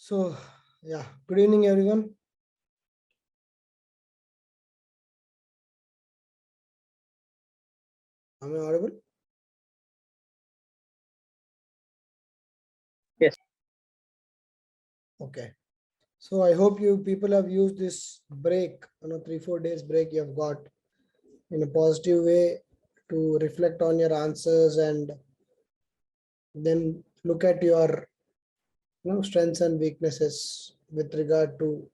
So, yeah, good evening, everyone. Am I audible? Yes. Okay. So I hope you people have used this break, 3-4 days break you have got in a positive way to reflect on your answers and then look at your strengths and weaknesses with regard to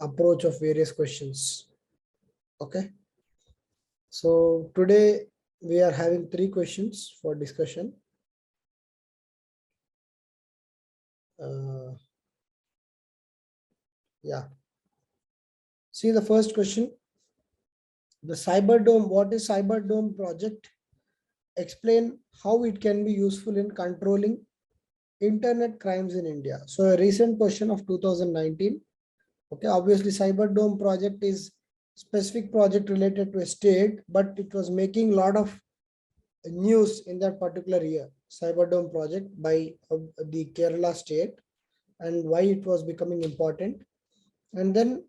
approach of various questions. Okay. So today we are having 3 questions for discussion. Yeah. See the first question. The Cyberdome, what is Cyberdome project? Explain how it can be useful in controlling internet crimes in India. So a recent question of 2019. Okay, obviously Cyberdome project is specific project related to a state, but it was making a lot of news in that particular year. Cyberdome project by the Kerala state and why it was becoming important. And then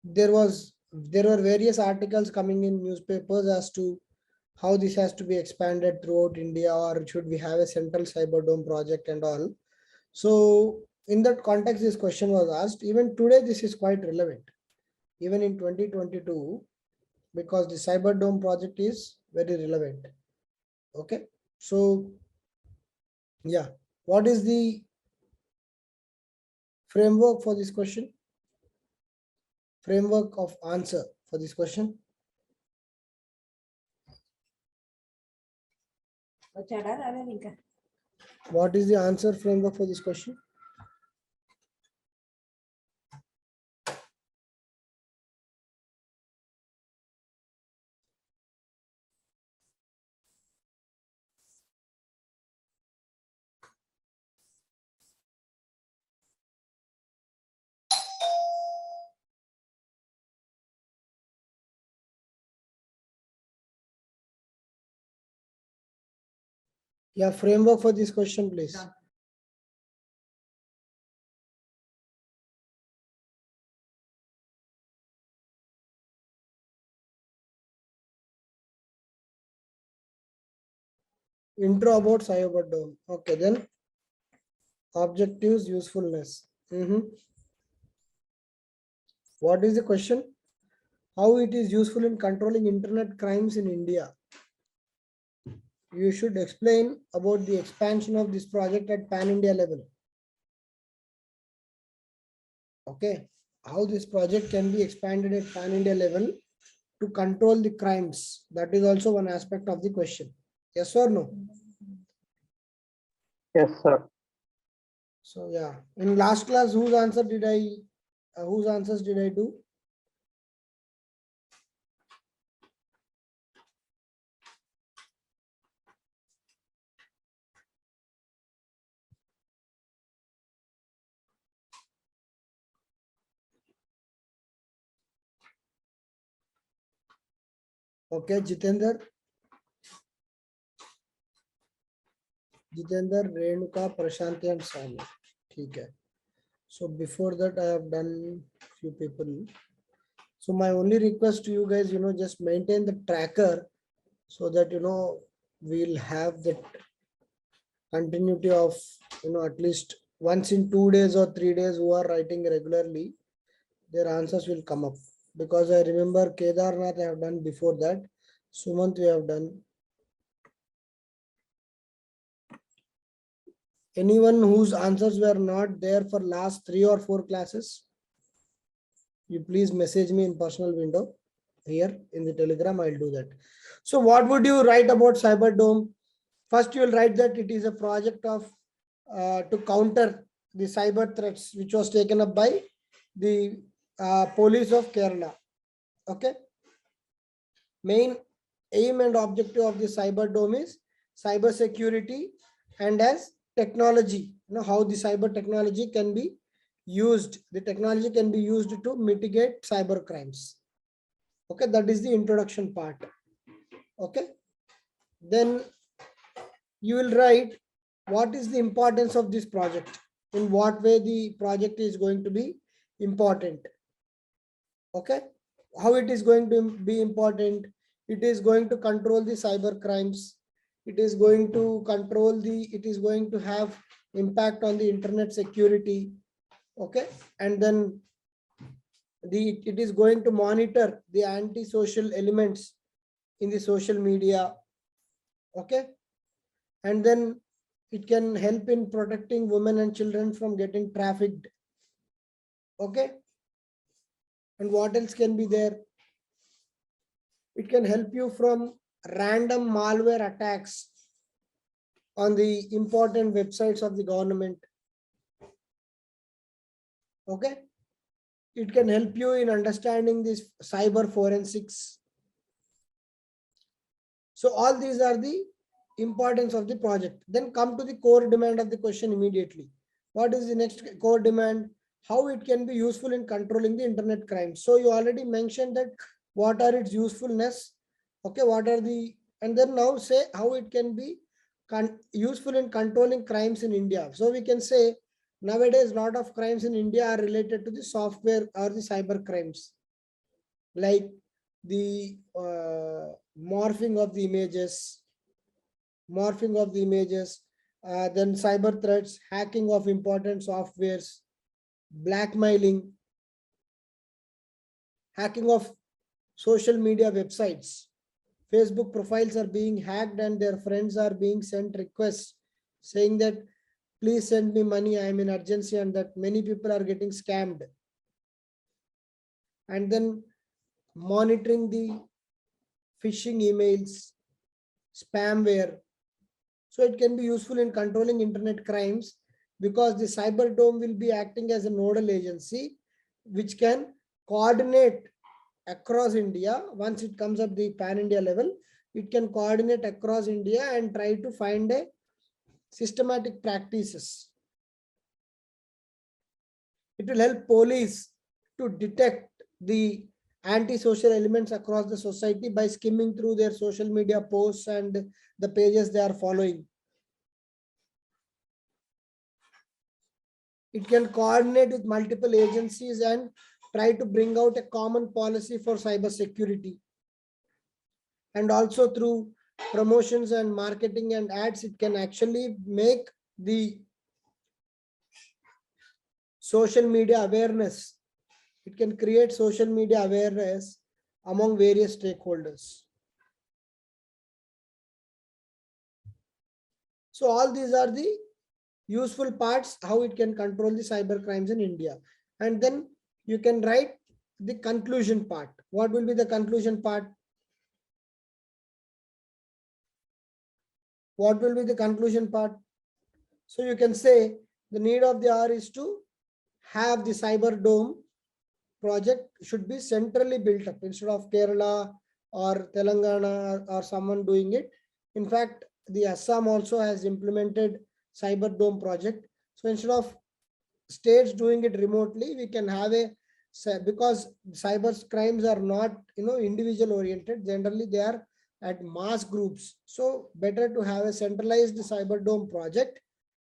there were various articles coming in newspapers as to how this has to be expanded throughout India, or should we have a central Cyberdome project and all. So in that context, this question was asked. Even today, this is quite relevant, even in 2022, because the Cyberdome project is very relevant. Okay, so yeah, what is the framework for this question? Framework of answer for this question? What is the answer framework for this question? Yeah, framework for this question, please. Intro about Cyberdome. Okay, then objectives, usefulness. What is the question? How it is useful in controlling internet crimes in India? You should explain about the expansion of this project at pan-India level. Okay, how this project can be expanded at pan-India level to control the crimes. That is also one aspect of the question. Yes or no? Yes, sir. So yeah, in last class, whose answers did I do? Okay, Jitender, Renuka, Prashanti and Sami. Okay. So before that, I have done few people. So my only request to you guys, just maintain the tracker so that, we'll have that continuity of, at least once in 2 days or 3 days who are writing regularly, their answers will come up. Because I remember Kedarnath I have done before that. Sumant we have done. Anyone whose answers were not there for last 3 or 4 classes, you please message me in personal window here in the Telegram. I'll do that. So what would you write about Cyberdome? First, you will write that it is a project of to counter the cyber threats which was taken up by the police of Kerala. Okay. Main aim and objective of the Cyberdome is cyber security and as technology. How the cyber technology can be used. The technology can be used to mitigate cyber crimes. Okay, that is the introduction part. Okay, then you will write what is the importance of this project. in what way the project is going to be important. Okay, how it is going to be important? It is going to control the cyber crimes. It is going to control it is going to have impact on the internet security. Okay, and then it is going to monitor the anti-social elements in the social media. Okay, and then it can help in protecting women and children from getting trafficked. Okay, and what else can be there? It can help you from random malware attacks on the important websites of the government. Okay, it can help you in understanding this cyber forensics. So all these are the importance of the project. Then come to the core demand of the question immediately. What is the next core demand? How it can be useful in controlling the internet crimes. So you already mentioned that what are its usefulness. Okay, what are the, and then now say how it can be useful in controlling crimes in India. So we can say nowadays a lot of crimes in India are related to the software or the cyber crimes, like the morphing of the images, then cyber threats, hacking of important softwares, blackmailing, hacking of social media websites. Facebook profiles are being hacked and their friends are being sent requests saying that please send me money, I am in urgency, and that many people are getting scammed. And then monitoring the phishing emails, spamware. So it can be useful in controlling internet crimes because the cyber dome will be acting as a nodal agency which can coordinate across India. Once it comes up the pan-India level, it can coordinate across India and try to find a systematic practices. It will help police to detect the anti-social elements across the society by skimming through their social media posts and the pages they are following. It can coordinate with multiple agencies and try to bring out a common policy for cyber security. And also through promotions and marketing and ads, it can actually make the social media awareness. It can create social media awareness among various stakeholders. So all these are the useful parts, how it can control the cyber crimes in India. And then you can write the conclusion part. What will be the conclusion part? What will be the conclusion part? So you can say the need of the hour is to have the cyber dome project should be centrally built up instead of Kerala or Telangana or someone doing it. In fact, the Assam also has implemented cyber dome project. So instead of states doing it remotely, we can have a, because cyber crimes are not individual oriented, generally they are at mass groups. So better to have a centralized cyber dome project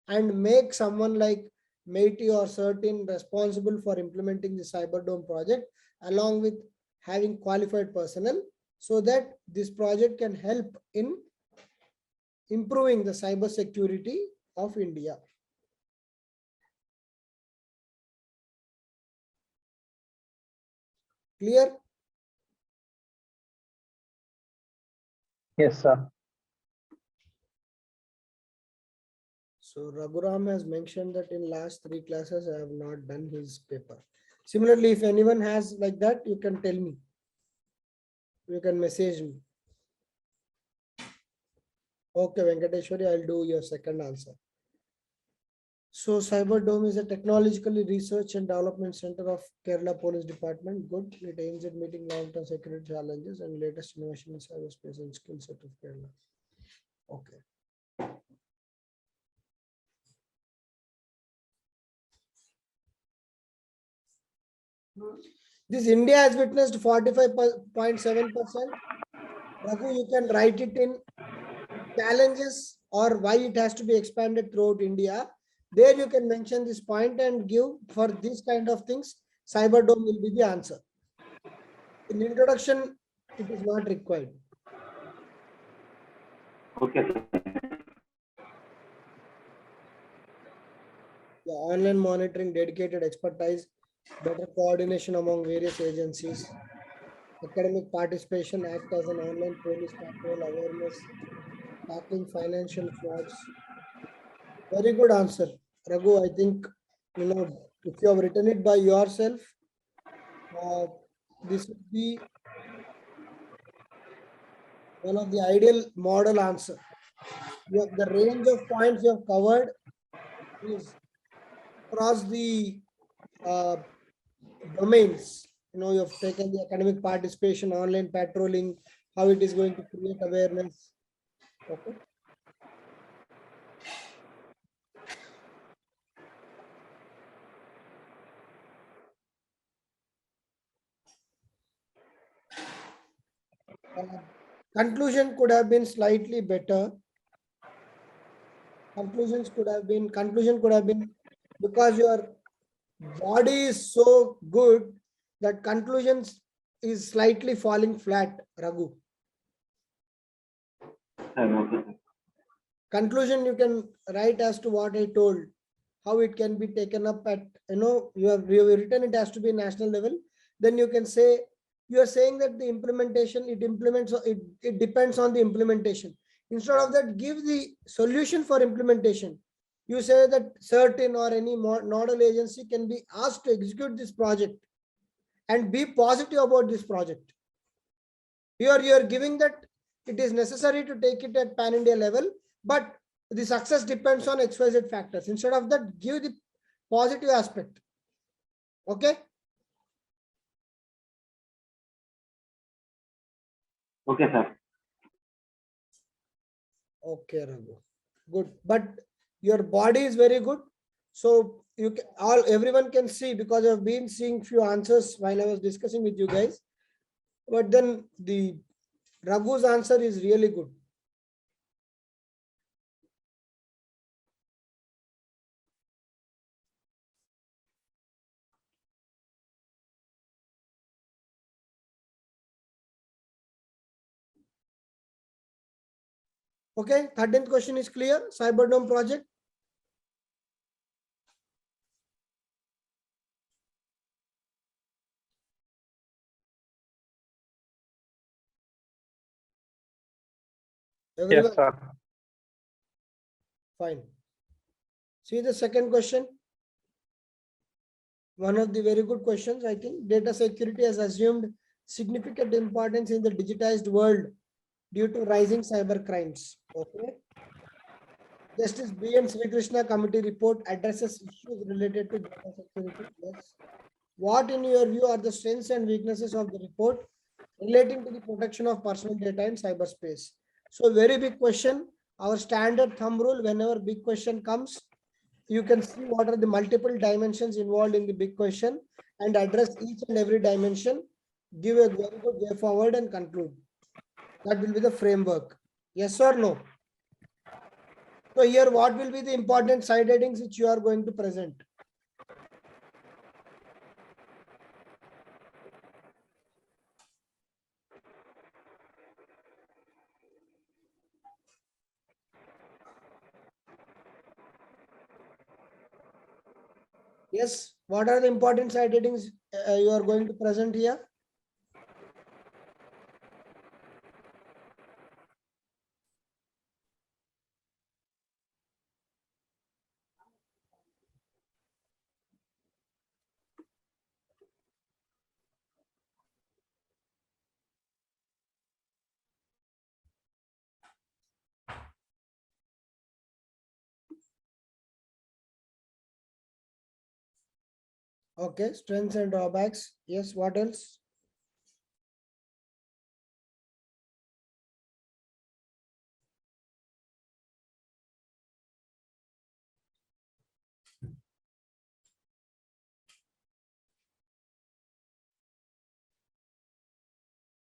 and make someone like MeitY or CERT-In responsible for implementing the cyber dome project along with having qualified personnel, so that this project can help in improving the cyber security of India. Clear? Yes, sir. So Raghuram has mentioned that in last 3 classes I have not done his paper. Similarly, if anyone has like that, you can tell me. You can message me. Okay, Venkateshwari, I'll do your second answer. So Cyber Dome is a technologically research and development center of Kerala Police Department. Good. It aims at meeting long-term security challenges and latest innovation in cyberspace and skill set of Kerala. Okay. This India has witnessed 45.7%. Raghu, you can write it in challenges or why it has to be expanded throughout India. There you can mention this point and give for this kind of things, Cyberdome will be the answer. In introduction, it is not required. Okay, sir. The online monitoring, dedicated expertise, better coordination among various agencies, academic participation, act as an online police patrol, awareness, tackling financial frauds. Very good answer, Raghu. I think, if you have written it by yourself, this would be one of the ideal model answer. The range of points you have covered is across the uh, domains. You have taken the academic participation, online patrolling, how it is going to create awareness. Okay. Conclusion could have been slightly better. Conclusion could have been because your body is so good that conclusions is slightly falling flat, Raghu. Okay, sir. Conclusion you can write as to what I told, how it can be taken up at, you have written it has to be national level. Then you can say, you are saying that the implementation, it depends on the implementation. Instead of that, give the solution for implementation. You say that certain or any nodal agency can be asked to execute this project and be positive about this project. Here you are giving that it is necessary to take it at pan-India level, but the success depends on XYZ factors. Instead of that, give the positive aspect. Okay. Okay, sir. Okay, Raghu. Good. But your body is very good. So you can, everyone can see, because I've been seeing few answers while I was discussing with you guys. But then the Raghu's answer is really good. Okay, 13th question is clear. Cyberdome project. Everyone, Yes, sir. fine. See the second question. One of the very good questions, I think. Data security has assumed significant importance in the digitized world due to rising cyber crimes. Okay. Justice B.N. Sri Krishna Committee report addresses issues related to data security. Yes. What, in your view, are the strengths and weaknesses of the report relating to the protection of personal data in cyberspace? So, very big question. Our standard thumb rule, whenever big question comes, you can see what are the multiple dimensions involved in the big question and address each and every dimension, give a very good way forward and conclude. That will be the framework. Yes or no? So here, what will be the important side headings which you are going to present? Yes, what are the important side headings you are going to present here? Okay, strengths and drawbacks. Yes, what else?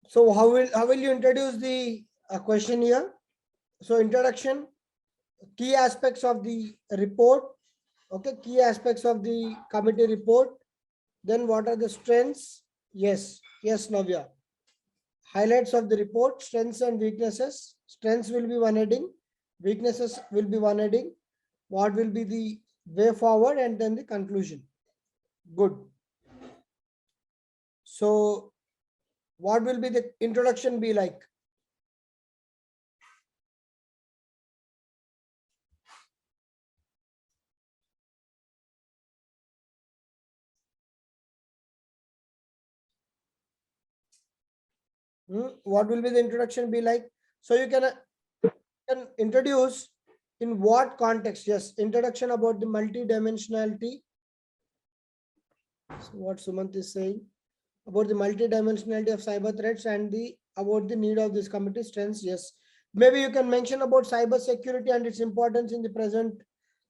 So how will you introduce the question here? So introduction, key aspects of the report, Okay, key aspects of the committee report. Then what are the strengths? Yes, Navya. Highlights of the report, strengths and weaknesses. Strengths will be one heading, weaknesses will be one heading. What will be the way forward, and then the conclusion. Good. So what will be the introduction be like? What will be the introduction be like? So you can introduce in what context? Yes, introduction about the multidimensionality. So what Sumant is saying about the multidimensionality of cyber threats and the about the need of this committee strengths. Yes, maybe you can mention about cyber security and its importance in the present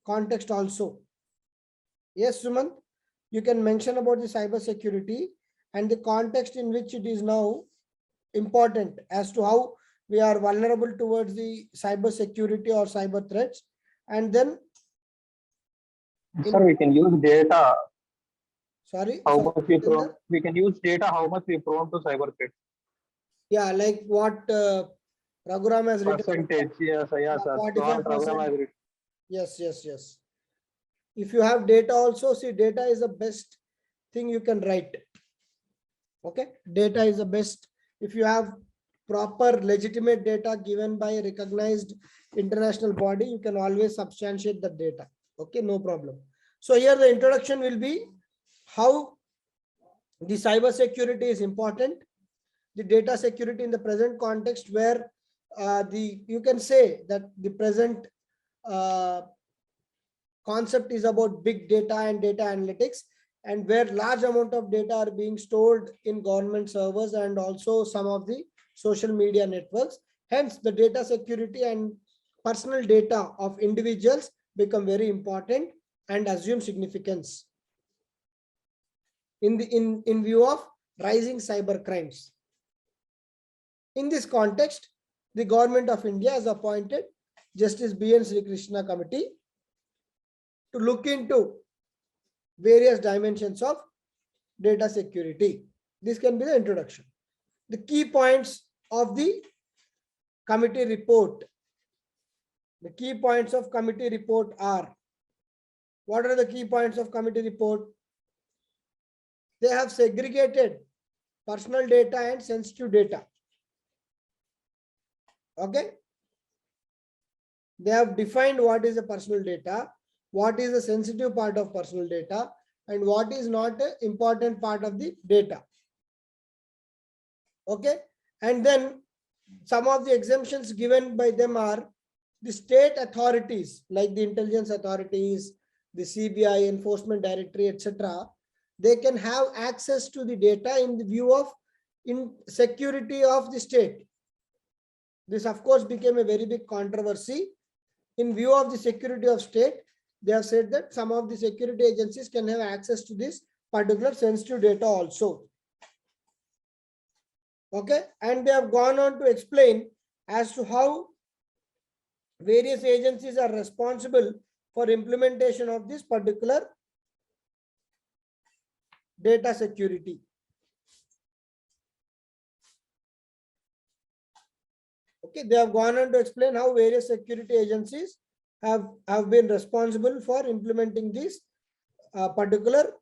context also. Yes, Sumant, you can mention about the cyber security and the context in which it is now important as to how we are vulnerable towards the cyber security or cyber threats. And then Sir, we can use data. sorry, How sorry, much we prone? Jitendra? We can use data. How much we prone to cyber threats? Yeah, like what Raghuram has written. Percentage. Yes, yes, sir. So our program 45%. has written. Yes. If you have data also, see, data is the best thing you can write. Okay, data is the best. If you have proper legitimate data given by a recognized international body, you can always substantiate the data. Okay, no problem. So here the introduction will be how the cyber security is important, the data security in the present context, where you can say that the present concept is about big data and data analytics, and where large amount of data are being stored in government servers and also some of the social media networks. Hence, the data security and personal data of individuals become very important and assume significance in view of rising cyber crimes. In this context, the government of India has appointed Justice B.N. Sri Krishna Committee to look into various dimensions of data security. This can be the introduction. The key points of the committee report. The key points of committee report are, what are the key points of committee report? They have segregated personal data and sensitive data. Okay. They have defined what is the personal data, what is the sensitive part of personal data, and what is not an important part of the data. Okay. And then some of the exemptions given by them are the state authorities like the intelligence authorities, the CBI, enforcement directorate, etc. They can have access to the data in the view of security of the state. This of course became a very big controversy. In view of the security of state, they have said that some of the security agencies can have access to this particular sensitive data also. Okay, and they have gone on to explain as to how various agencies are responsible for implementation of this particular data security. Okay, they have gone on to explain how various security agencies have been responsible for implementing this particular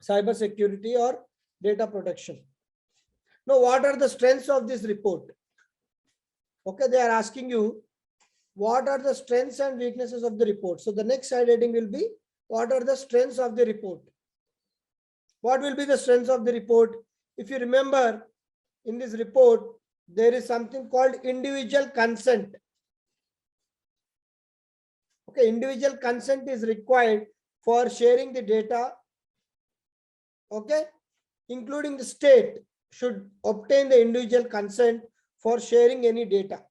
cyber security or data protection. Now, what are the strengths of this report? Okay, they are asking you, what are the strengths and weaknesses of the report? So the next side heading will be, what are the strengths of the report? What will be the strengths of the report? If you remember, in this report, there is something called individual consent. Okay, individual consent is required for sharing the data. Okay, including the state should obtain the individual consent for sharing any data.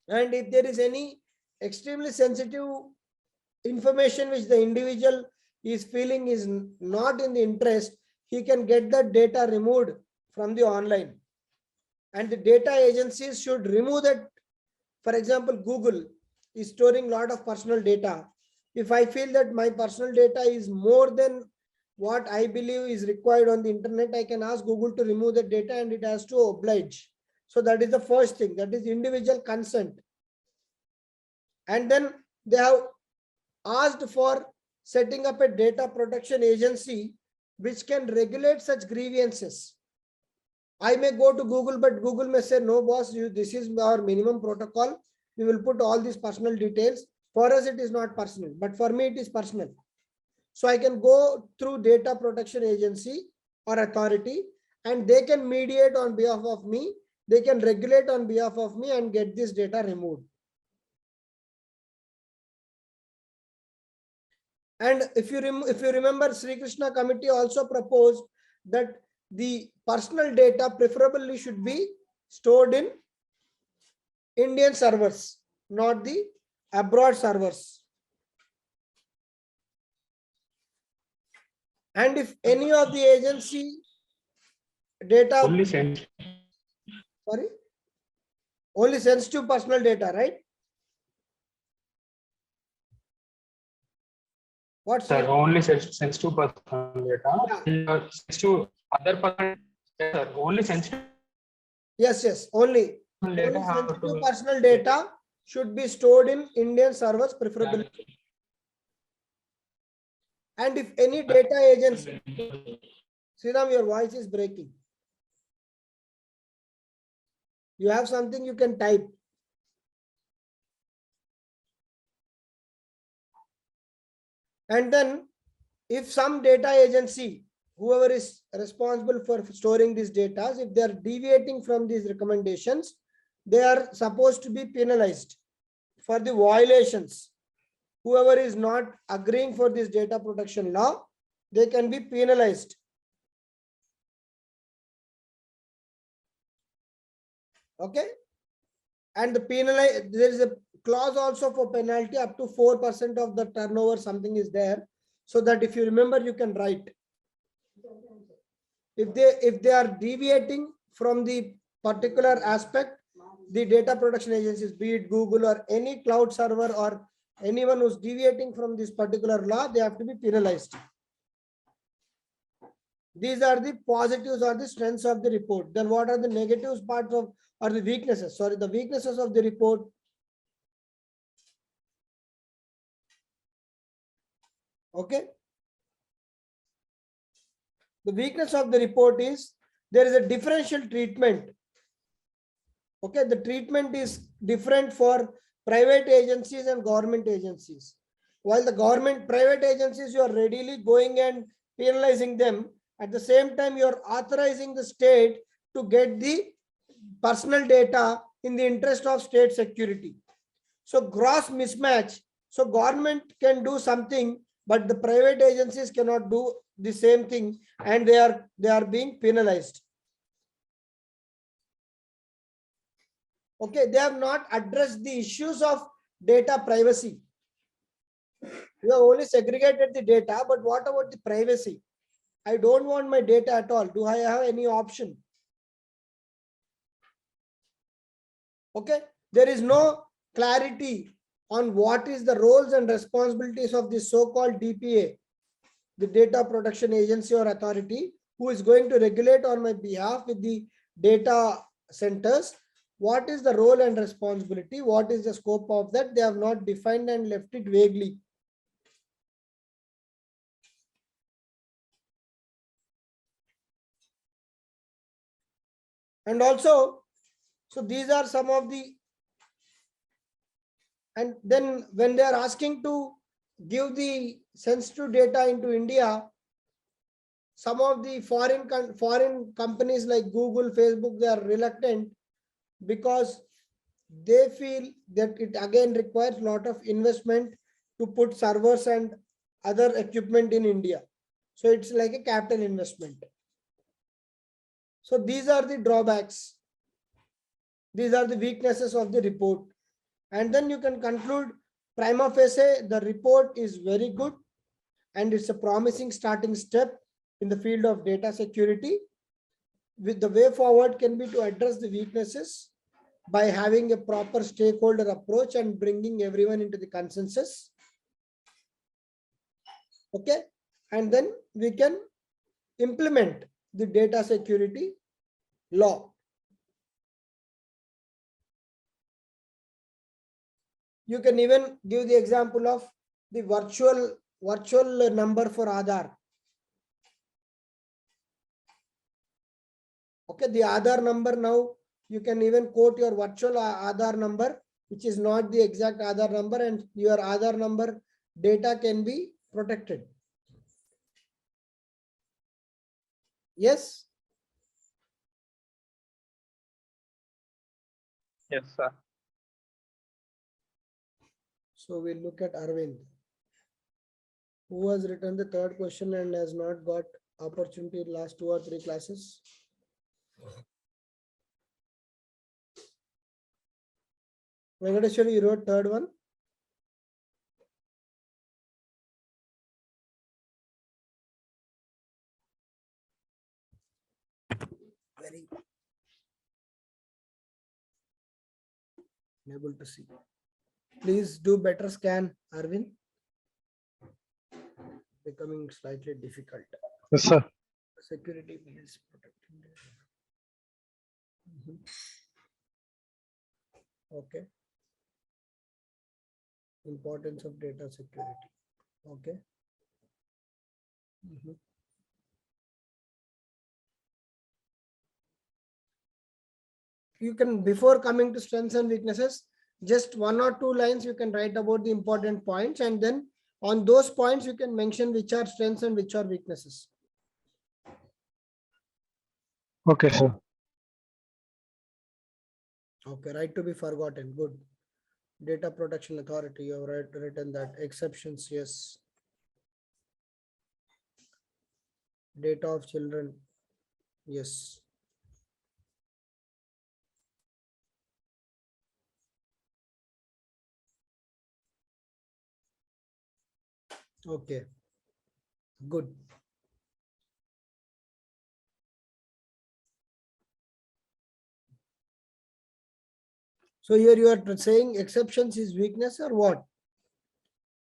And if there is any extremely sensitive information which the individual is feeling is not in the interest, he can get that data removed from the online. And the data agencies should remove that. For example, Google, is storing a lot of personal data. If I feel that my personal data is more than what I believe is required on the internet, I can ask Google to remove the data and it has to oblige. So that is the first thing, that is individual consent. And then they have asked for setting up a data protection agency which can regulate such grievances. I may go to Google, but Google may say, no, boss, this is our minimum protocol. We will put all these personal details. For us, it is not personal, but for me, it is personal. So I can go through data protection agency or authority, and they can mediate on behalf of me. They can regulate on behalf of me and get this data removed. And if you remember, Sri Krishna committee also proposed that the personal data preferably should be stored in Indian servers, not the abroad servers. And if any of the agency data Only sensitive. Sorry, only sensitive personal data, right? What's Sir, only sensitive personal data. Yeah. Sensitive other person. Yes, sir. Only sensitive Yes, only data have sensitive to. personal data should be stored in Indian servers preferably. And if any data agency, Sriram, your voice is breaking. You have something you can type. And then if some data agency, whoever is responsible for storing these data, if they are deviating from these recommendations, they are supposed to be penalized for the violations. Whoever is not agreeing for this data protection law, they can be penalized. Okay. And the there is a clause also for penalty up to 4% of the turnover, something is there. So that if you remember, you can write. If they are deviating from the particular aspect, the data protection agencies, be it Google or any cloud server or anyone who's deviating from this particular law, they have to be penalized. These are the positives or the strengths of the report. Then what are the negatives parts of, or the weaknesses? Sorry, the weaknesses of the report. Okay. The weakness of the report is there is a differential treatment. Okay, the treatment is different for private agencies and government agencies. While the private agencies, you are readily going and penalizing them. At the same time, you are authorizing the state to get the personal data in the interest of state security. So gross mismatch. So government can do something, but the private agencies cannot do the same thing, and they are being penalized. Okay, they have not addressed the issues of data privacy. You have only segregated the data, but what about the privacy? I don't want my data at all. Do I have any option? Okay, there is no clarity on what is the roles and responsibilities of the so-called DPA, the data protection agency or authority, who is going to regulate on my behalf with the data centers. What is the role and responsibility? What is the scope of that? They have not defined and left it vaguely. And also, so these are some of the, and then when they are asking to give the sensitive data into India, some of the foreign companies like Google, Facebook, they are reluctant because they feel that it again requires a lot of investment to put servers and other equipment in India. So it's like a capital investment. So these are the drawbacks. These are the weaknesses of the report. And then you can conclude prima facie, the report is very good and it's a promising starting step in the field of data security. With the way forward can be to address the weaknesses, by having a proper stakeholder approach and bringing everyone into the consensus. Okay, and then we can implement the data security law. You can even give the example of the virtual number for Aadhaar. Okay, the Aadhaar number now, you can even quote your virtual Aadhaar number, which is not the exact Aadhaar number, and your Aadhaar number data can be protected. Yes? Yes, sir. So we'll look at Arvind, who has written the third question and has not got opportunity in last 2 or 3 classes. Venkateshwari, you wrote third one. Very able to see. Please do better scan, Arvind. Becoming slightly difficult. Yes, sir. Security is protecting. Okay. Importance of data security. Okay. You can, before coming to strengths and weaknesses, just 1 or 2 lines you can write about the important points, and then on those points you can mention which are strengths and which are weaknesses. Okay, sir. Okay, right to be forgotten. Good. Data Protection Authority, you have written that. Exceptions, yes. Data of children, yes. Okay, good. So here you are saying exceptions is weakness or what?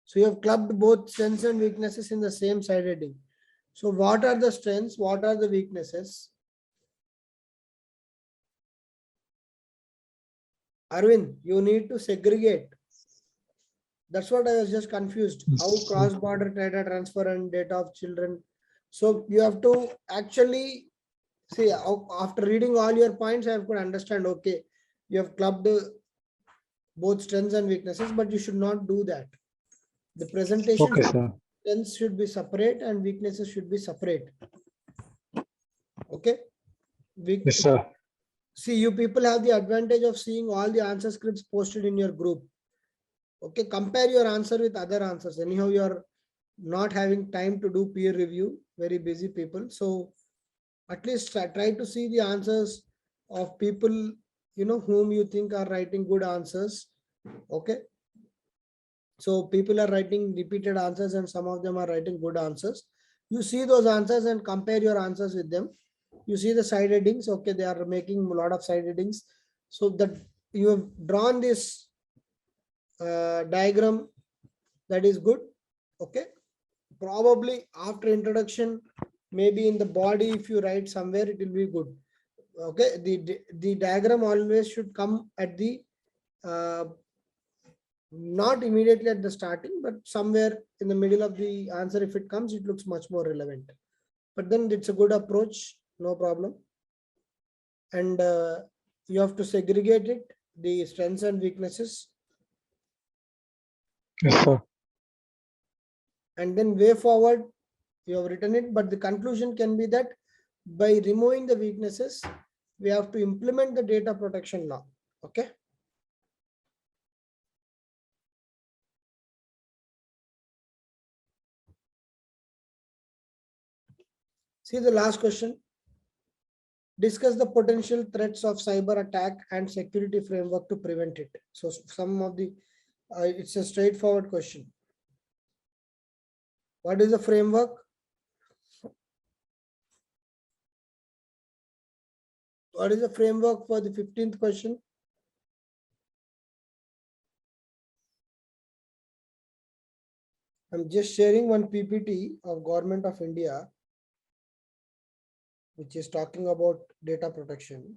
So you have clubbed both strengths and weaknesses in the same side heading. So what are the strengths? What are the weaknesses? Arvind, you need to segregate. That's what I was just confused. How cross-border data transfer and data of children. So you have to actually see, after reading all your points, I could understand, okay, you have clubbed both strengths and weaknesses, but you should not do that. The presentation, Okay, sir. strengths should be separate and weaknesses should be separate. Okay. Yes, sir. See, you people have the advantage of seeing all the answer scripts posted in your group. Okay, compare your answer with other answers. Anyhow, you are not having time to do peer review, very busy people. So at least try to see the answers of people, you know, whom you think are writing good answers. Okay. So people are writing repeated answers and some of them are writing good answers. You see those answers and compare your answers with them. You see the side headings. Okay, they are making a lot of side headings. So that you have drawn this diagram, that is good. Okay, probably after introduction, maybe in the body, if you write somewhere, it will be good. Okay, the diagram always should come at the not immediately at the starting, but somewhere in the middle of the answer. If it comes, it looks much more relevant. But then it's a good approach, no problem. And you have to segregate it, the strengths and weaknesses. Yes, sir. And then way forward, you have written it, but the conclusion can be that by removing the weaknesses, we have to implement the data protection law. Okay. See the last question. Discuss the potential threats of cyber attack and security framework to prevent it. So some of the, it's a straightforward question. What is the framework? What is the framework for the 15th question? I'm just sharing one PPT of Government of India, which is talking about data protection.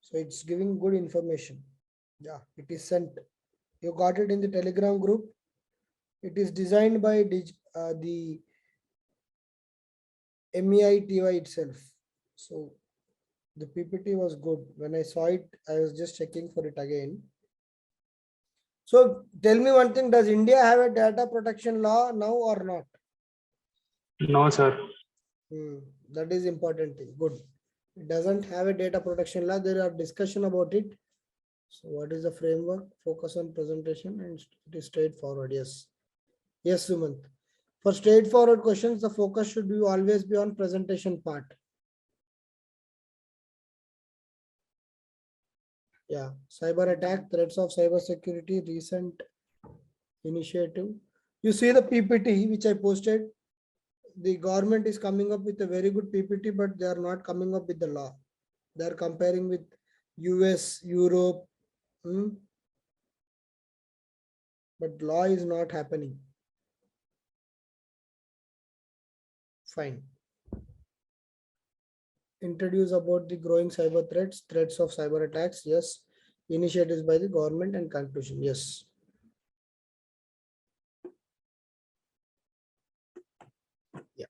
So it's giving good information. Yeah, it is sent. You got it in the Telegram group. It is designed by the MEITY itself. So the PPT was good. When I saw it, I was just checking for it again. So tell me one thing, does India have a data protection law now or not? No, sir. That is important thing. Good. It doesn't have a data protection law. There are discussion about it. So what is the framework? Focus on presentation and it is straightforward. Yes. Yes, Sumant. For straightforward questions, the focus should be always be on presentation part. Yeah. Cyber attack, threats of cyber security, recent initiative. You see the PPT which I posted. The government is coming up with a very good PPT, but they are not coming up with the law. They are comparing with US, Europe, but law is not happening. Fine. Introduce about the growing cyber threats, threats of cyber attacks. Yes. Initiatives by the government and conclusion. Yes. Yeah.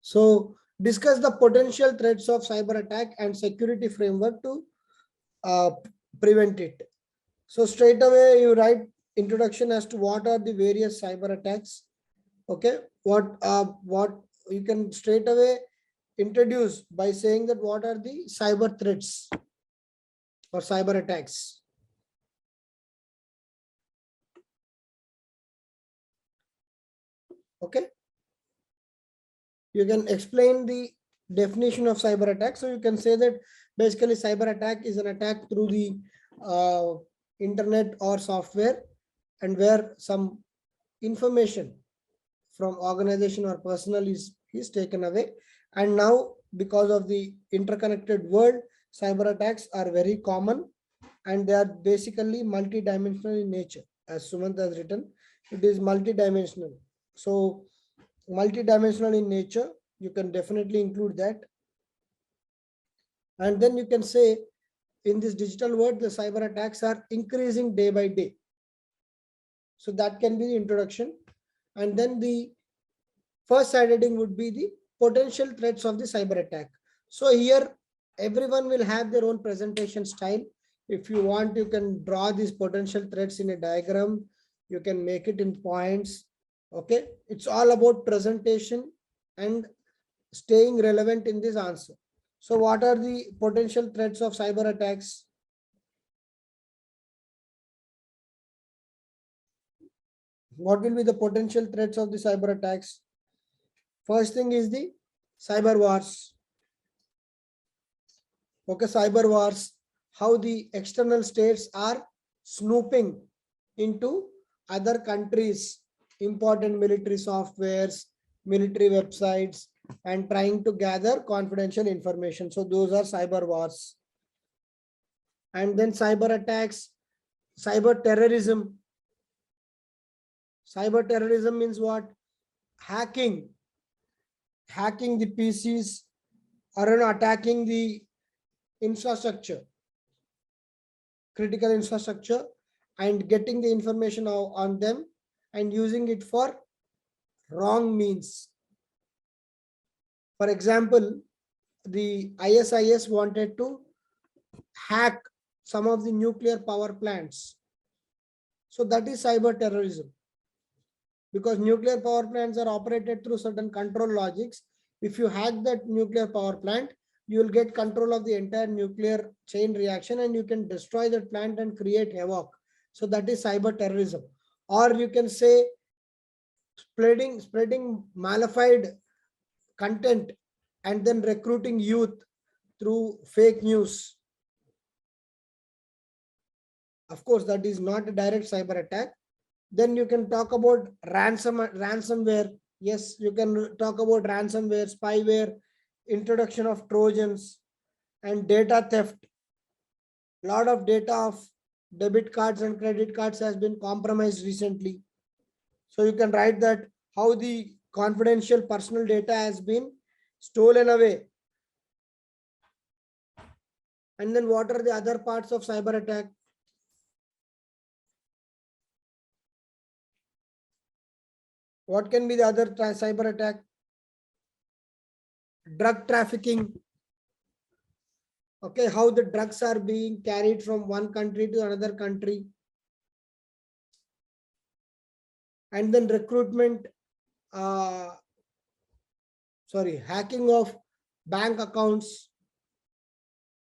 So discuss the potential threats of cyber attack and security framework to prevent it. So straight away you write introduction as to what are the various cyber attacks. Okay, what you can straight away introduce by saying that what are the cyber threats or cyber attacks. Okay, you can explain the definition of cyber attack. So you can say that basically cyber attack is an attack through the internet or software, and where some information from organization or personal is taken away. And now because of the interconnected world, cyber attacks are very common and they are basically multidimensional in nature. As Sumant has written, it is multidimensional. So multidimensional in nature, you can definitely include that. And then you can say in this digital world, the cyber attacks are increasing day by day. So that can be the introduction. And then the first side heading would be the potential threats of the cyber attack. So here everyone will have their own presentation style. If you want, you can draw these potential threats in a diagram. You can make it in points. Okay, it's all about presentation and staying relevant in this answer. So what are the potential threats of cyber attacks? What will be the potential threats of the cyber attacks? First thing is the cyber wars. Okay, cyber wars, how the external states are snooping into other countries, important military softwares, military websites, and trying to gather confidential information. So those are cyber wars. And then cyber attacks, cyber terrorism. Cyber terrorism means what? Hacking the PCs or attacking the infrastructure, critical infrastructure, and getting the information on them and using it for wrong means. For example, the ISIS wanted to hack some of the nuclear power plants. So that is cyber terrorism, because nuclear power plants are operated through certain control logics. If you hack that nuclear power plant, you will get control of the entire nuclear chain reaction and you can destroy that plant and create havoc. So that is cyber terrorism. Or you can say spreading malified content and then recruiting youth through fake news. Of course, that is not a direct cyber attack. Then you can talk about ransomware. Yes, you can talk about ransomware, spyware, introduction of Trojans, and data theft. A lot of data of debit cards and credit cards has been compromised recently. So you can write that how the confidential personal data has been stolen away. And then what are the other parts of cyber attack? What can be the other cyber attack? Drug trafficking. Okay, how the drugs are being carried from one country to another country. And then recruitment, hacking of bank accounts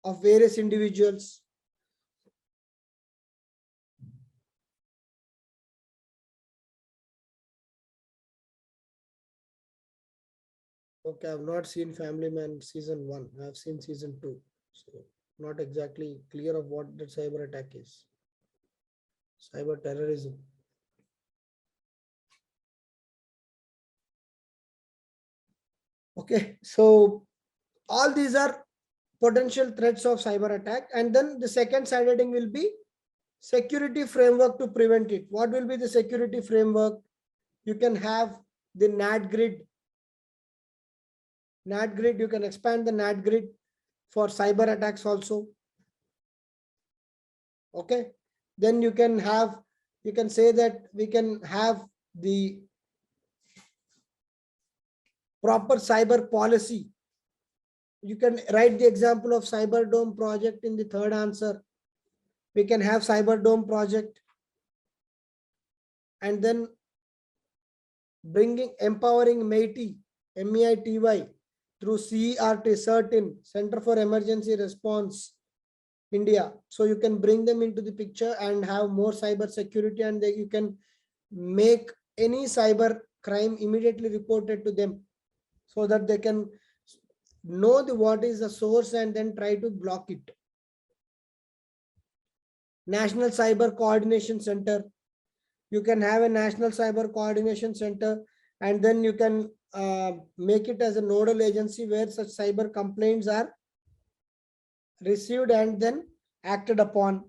of various individuals. Okay, I've not seen Family Man season 1. I've seen season 2. So not exactly clear of what the cyber attack is. Cyber terrorism. Okay, so all these are potential threats of cyber attack. And then the second side heading will be security framework to prevent it. What will be the security framework? You can have the NAT grid. NAT grid, you can expand the NAT grid for cyber attacks also. Okay, then you can say that we can have the proper cyber policy. You can write the example of Cyber Dome project in the third answer. We can have Cyber Dome project, and then empowering MEITY, MEITY through CERT, Center for Emergency Response India. So you can bring them into the picture and have more cyber security, and you can make any cyber crime immediately reported to them so that they can know what is the source and then try to block it. National Cyber Coordination Center. You can have a National Cyber Coordination Center, and then you can make it as a nodal agency where such cyber complaints are received and then acted upon.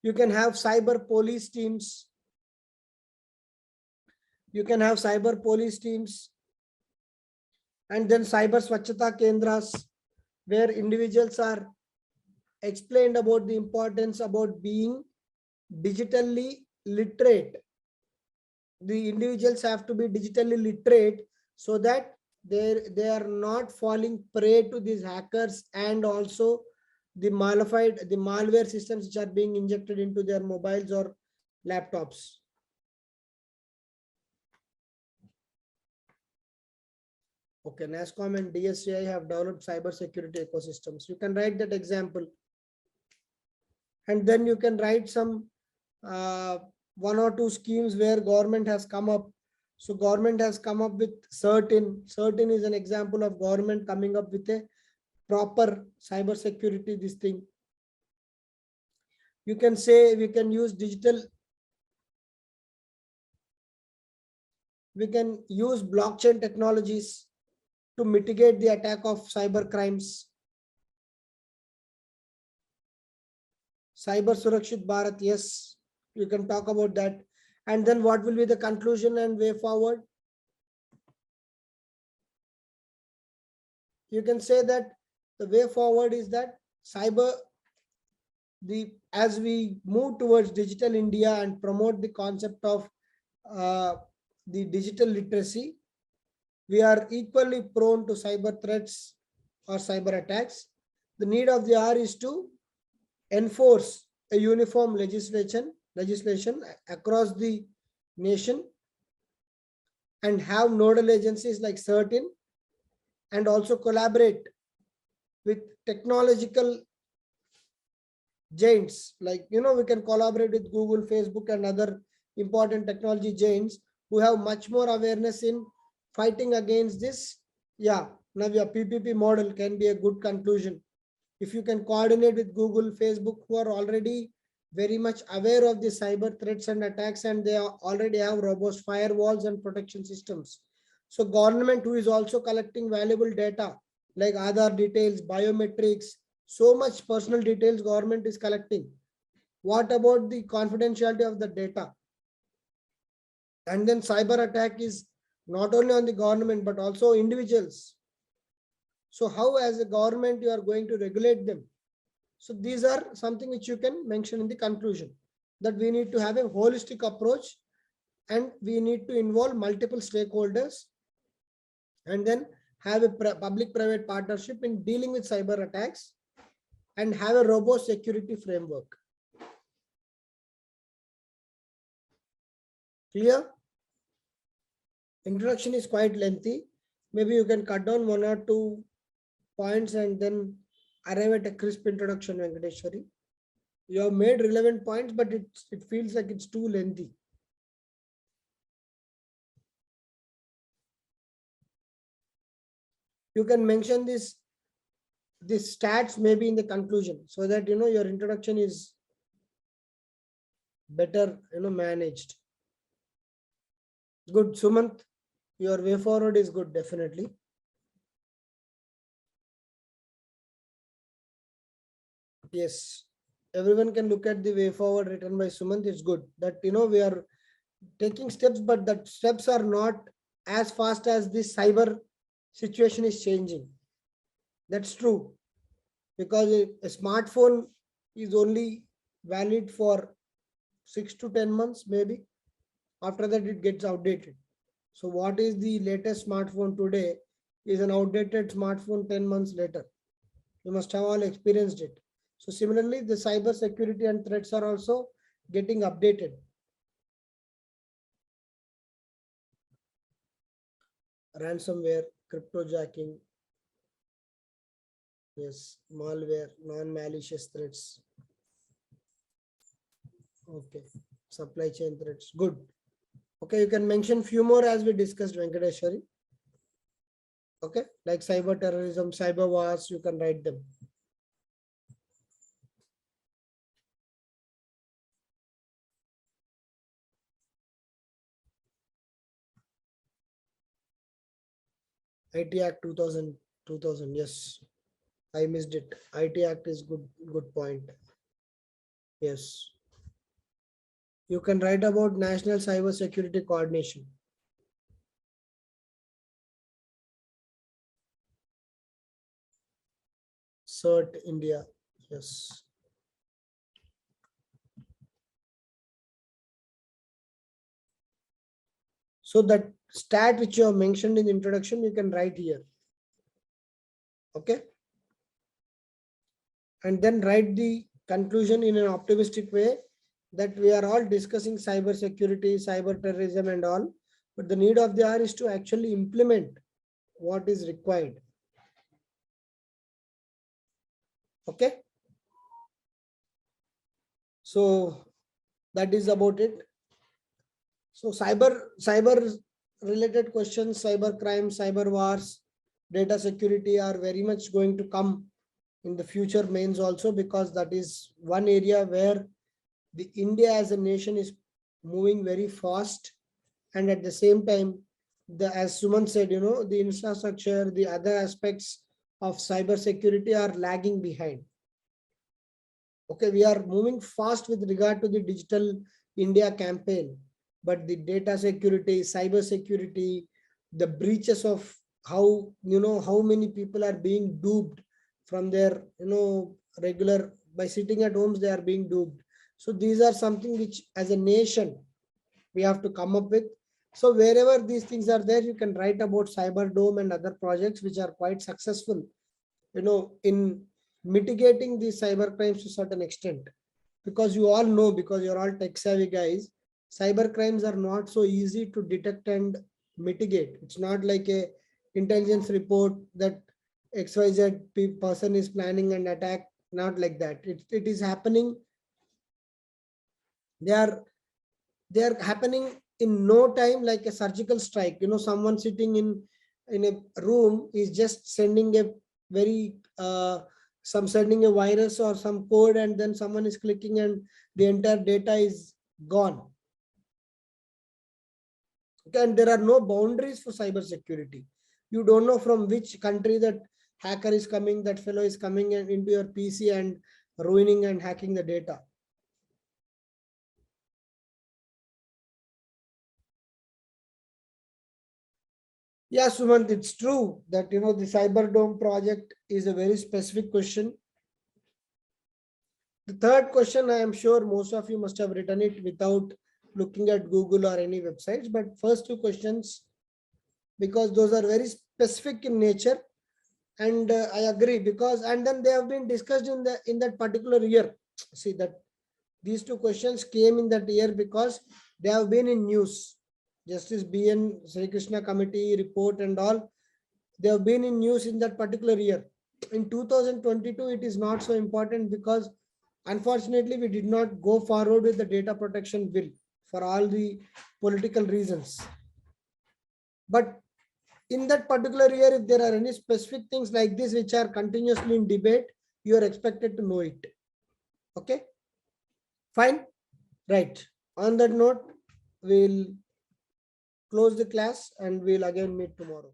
You can have cyber police teams. You can have cyber police teams. And then cyber Swachhata Kendras, where individuals are explained about the importance about being digitally literate. The individuals have to be digitally literate so that they are not falling prey to these hackers and also the malware systems which are being injected into their mobiles or laptops. Okay, NASSCOM and DSCI have developed cyber security ecosystems. You can write that example. And then you can write some one or two schemes where government has come up. So government has come up with CERT-in. CERT-in is an example of government coming up with a proper cyber security, this thing. You can say we can use digital. We can use blockchain technologies to mitigate the attack of cyber crimes. Cyber Surakshit Bharat, yes, you can talk about that. And then what will be the conclusion and way forward? You can say that the way forward is that as we move towards digital India and promote the concept of the digital literacy, we are equally prone to cyber threats or cyber attacks. The need of the hour is to enforce a uniform legislation across the nation and have nodal agencies like CERT-in, and also collaborate with technological giants like, we can collaborate with Google, Facebook, and other important technology giants who have much more awareness in fighting against this. Yeah, now your PPP model can be a good conclusion. If you can coordinate with Google, Facebook, who are already very much aware of the cyber threats and attacks, and they already have robust firewalls and protection systems. So government, who is also collecting valuable data like Aadhaar details, biometrics, so much personal details government is collecting. What about the confidentiality of the data? And then cyber attack is not only on the government, but also individuals. So how as a government you are going to regulate them? So these are something which you can mention in the conclusion, that we need to have a holistic approach and we need to involve multiple stakeholders and then have a public-private partnership in dealing with cyber attacks and have a robust security framework. Clear? Introduction is quite lengthy. Maybe you can cut down 1 or 2 points and then arrive at a crisp introduction, Venkateshwari. You have made relevant points, but it feels like it's too lengthy. You can mention this stats maybe in the conclusion, so that your introduction is better managed. Good, Sumant, your way forward is good, definitely. Yes, everyone can look at the way forward written by Sumant. It's good that we are taking steps, but that steps are not as fast as this cyber situation is changing. That's true, because a smartphone is only valid for 6 to 10 months maybe. After that it gets outdated. So what is the latest smartphone today is an outdated smartphone 10 months later. You must have all experienced it. So similarly, the cyber security and threats are also getting updated. Ransomware, cryptojacking, yes, malware, non-malicious threats. Okay, supply chain threats, good. Okay, you can mention few more as we discussed, Venkateshwari. Okay, like cyber terrorism, cyber wars, you can write them. IT Act 2000, yes. I missed it. IT Act is good point. Yes. You can write about National Cyber Security Coordination. CERT India, yes. So that stat which you have mentioned in the introduction, you can write here. Okay. And then write the conclusion in an optimistic way, that we are all discussing cyber security, cyber terrorism and all, but the need of the hour is to actually implement what is required. Okay. So that is about it. So cyber related questions, cyber crime, cyber wars, data security are very much going to come in the future mains also, because that is one area where the India as a nation is moving very fast, and at the same time, as Suman said, the infrastructure, the other aspects of cyber security are lagging behind. Okay, we are moving fast with regard to the Digital India campaign, but the data security, cyber security, the breaches of how many people are being duped from their regular, by sitting at homes they are being duped. So these are something which as a nation we have to come up with. So wherever these things are there, you can write about Cyber Dome and other projects which are quite successful in mitigating these cyber crimes to a certain extent. Because you all know, because you're all tech savvy guys, cyber crimes are not so easy to detect and mitigate. It's not like a intelligence report that XYZ person is planning an attack, not like that. It is happening. They are happening in no time, like a surgical strike. Someone sitting in a room is just sending a very sending a virus or some code, and then someone is clicking and the entire data is gone. Okay, and there are no boundaries for cyber security. You don't know from which country that hacker is coming, that fellow is coming into your PC and ruining and hacking the data. Yeah, Sumant, it's true that the Cyber Dome project is a very specific question. The third question, I am sure most of you must have written it without looking at Google or any websites. But first two questions, because those are very specific in nature, and I agree because and then they have been discussed in that particular year. See that these two questions came in that year because they have been in news. Justice B.N. Sri Krishna Committee report and all, they have been in news in that particular year. In 2022, it is not so important because unfortunately we did not go forward with the data protection bill for all the political reasons. But in that particular year, if there are any specific things like this which are continuously in debate, you are expected to know it. Okay, fine, right. On that note, we'll close the class and we'll again meet tomorrow.